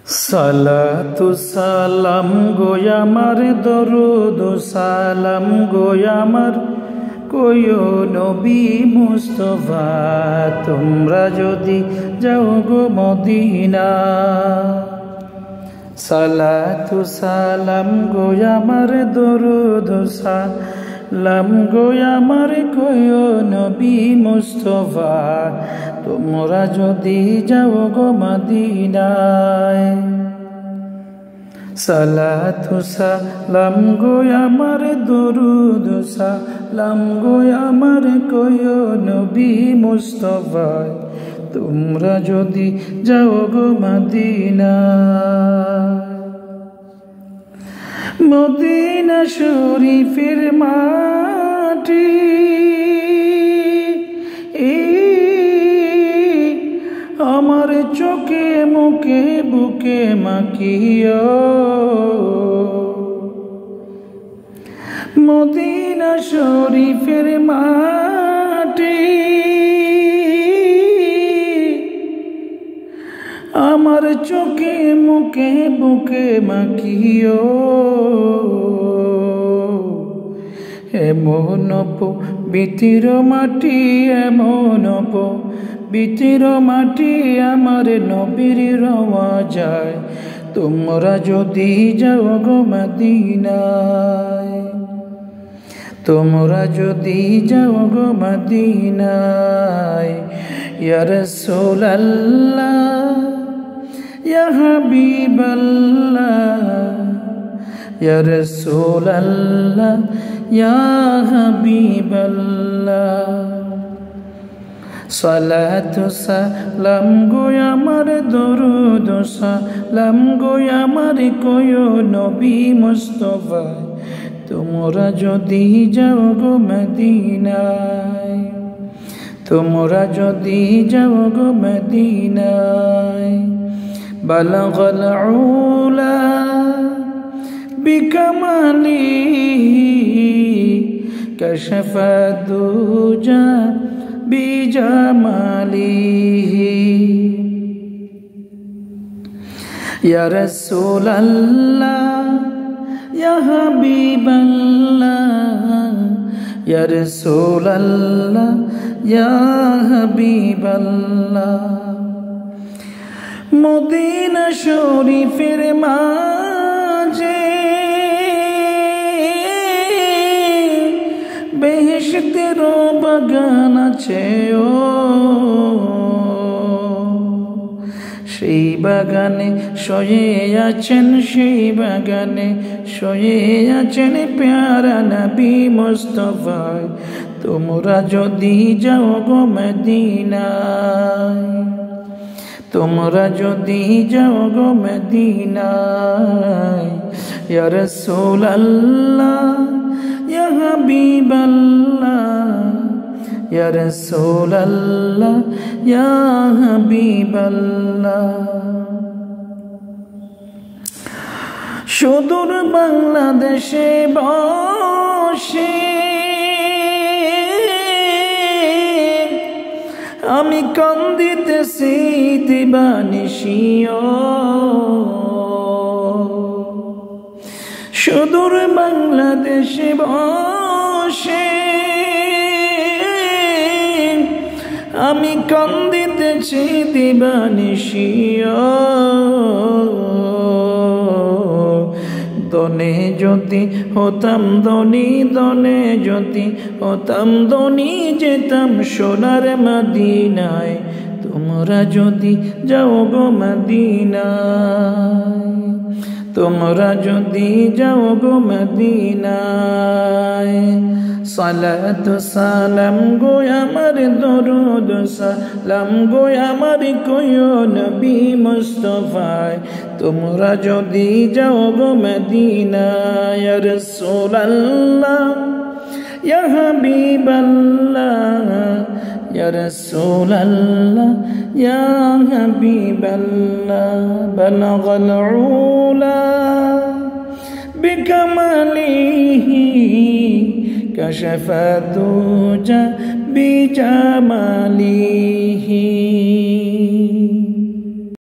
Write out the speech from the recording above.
সালাতু সালাম গো আমার দরুদ সালাম গো আমার কয়ো নবী মুস্তাফা তোমরা যদি যাও গো মদিনা। সালাতু সালাম গো আমার দরুদ সালাম গো আমার কয়ো নবী মুস্তাফা তোমরা যদি যাও গো মদিনায়। সালাতু সালাম গো আমার দরুদ সালাম গো আমার কয়ো নবী মুস্তাফা তোমরা যদি যাও গো মদিনায়। মদিনা শরীফের মাটি আমার চোখে মুখে বুকে মাখিও। মদিনা শরীফের মাটি আমার চোখে মুখে বুকে মাখিও। এমন পবিত্র মাটি এমন পবিত্র মাটি আমার নবীর রওয়া যায় তোমরা যদি যাও গো মদিনায়। তোমরা যদি যাও গো মদিনায়। ইয়া রাসূলুল্লাহ ইয়া হাবিবাল্লাহ ইয়া রাসূলুল্লাহ ইয়া হাবিবাল্লাহ। সালাতু সালাম গো আমার দরুদ সালাম গো আমার কয়ো নবী মুস্তাফা তোমরা যদি যাও গো মদিনায়। তোমরা যদি যাও গো মদিনায়। বালাগাল উলা বিকামালিহি কাশাফা দুজা বিজামালিহি। ইয়া রাসূলুল্লাহ ইয়া হাবিবাল্লাহ ইয়া রাসূলুল্লাহ ইয়া হাবিবাল্লাহ। মদিনা শরীফের মাঝে বেহেশতের বাগান আছে ও। সেই বাগানে শুয়ে আছেন সেই বাগানে শুয়ে আছেন প্যারা নবী মুস্তাফা তোমরা যদি যাও গো মদিনায়। তোমরা যদি যাও গো মদিনায়। ইয়া রাসূলুল্লাহ ইয়া হাবিবাল্লাহ ইয়া রাসূলুল্লাহ ইয়া হাবিবাল্লাহ। সুদূর বাংলাদেশে বসে আমি কান্দিতেছি দিবানিশিও। সুদূর বাংলাদেশে বসে আমি কান্দিতেছি দিবানিশিও। দনে যদি হতাম ধনী দনে যদি হতাম ধনী যেতাম সোনার মদিনায় তোমরা যদি যাও গো মদিনায়। তোমরা যদি যাও গো মদিনায়। সালাতু সালাম গো আমার দরুদ সালাম গো আমার কয়ো নবী মুস্তাফা তোমরা যদি যাও গো মদিনায়। ইয়া রাসূলুল্লাহ ইয়া হাবিবাল্লাহ ইয়া রাসূলুল্লাহ ইয়া হাবিবাল্লাহ। বালাগাল উলা বিকামালিহি কাশাফা দুজা বিজামালিহি।